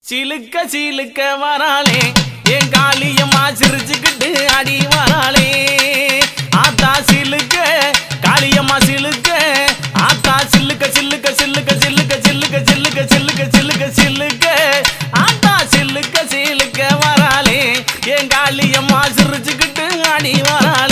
சிலுக்க சிலுக்க வராளே என் காளியம்மா சிரிச்சுக்கிட்டு அடி வராளே ஆத்தா சிலுக்க காளியம்மா சிலுக்க ஆத்தா சில்லுக்க சில்லுக்க சில்லுக்க சில்லுக்க சில்லுக்க சில்லுக்க சில்லுக்க சில்லுக்க சில்லுக்க ஆத்தா சில்லுக்க சிலுக்க வராளே என் காளியம்மா சிரிச்சுக்கிட்டு அடி வராளே